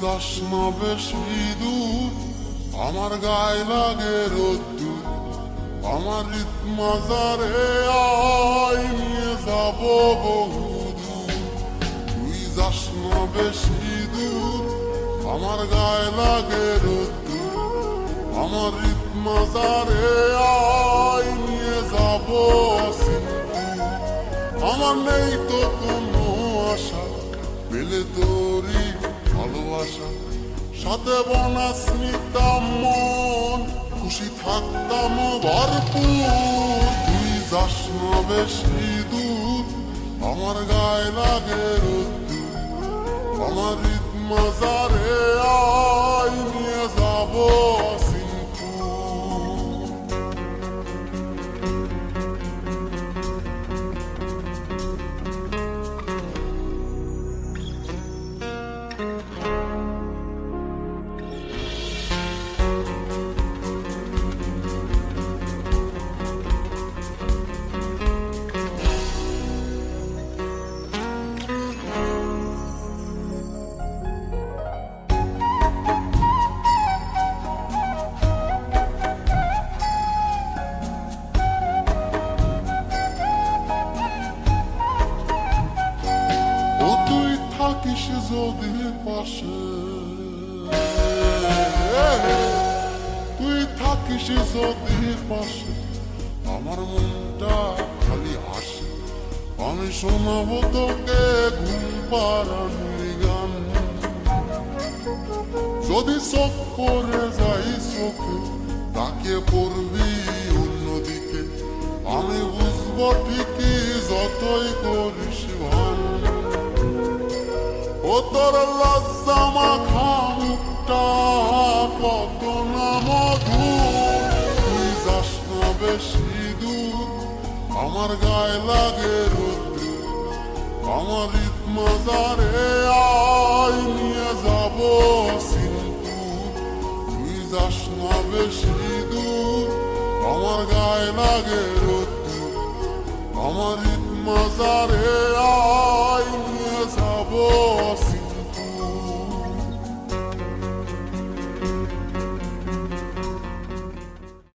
যাস না বেশি দূর, আমার গায়ে লাগে রোদ্দুর, আমার হৃদ মাজারে আয় নিয়ে যাব বহুদূর। তুই যাস না বেশি দূর, আমার গায়ে লাগে রোদ্দুর, আমার হৃদ মাজারে আয় নিয়ে যাব সিন্ধুর। আমার নেই তো কোনো আশা, পেলে তোরই ভালোবাসা, সাথে বনাস নিতাম মন, খুশি থাকতাম ভরপুর। তুই যাস না বেশি দূর, আমার গায়ে লাগে রোদ্দুর, আমার হৃদ মাজারে আয় নিয়ে যাব থাকিস যদি পাশে, তুই থাকিস যদি পাশে, আমার মনটা খালি হাসে। আমি শোনাবো তোকে ঘুম পাড়ানোর গান, যদি চোখ পড়ে যাই চোখে তাকে পড়বি অন্যদিকে, আমি বুঝবো ঠিকই যতই করিস ভান। ও তোর লজ্জা মাখা মুখটা কত না মধুর, তুই যাস না বেশি দূর, আমার গায়ে লাগে রোদ্দুর, আমার হৃদ মাজারে আয় নিয়ে যাব সিন্ধুর। তুই যাস না বেশি দূর, আমার গায়ে লাগে রোদ্দুর, আমার হৃদ মাজারে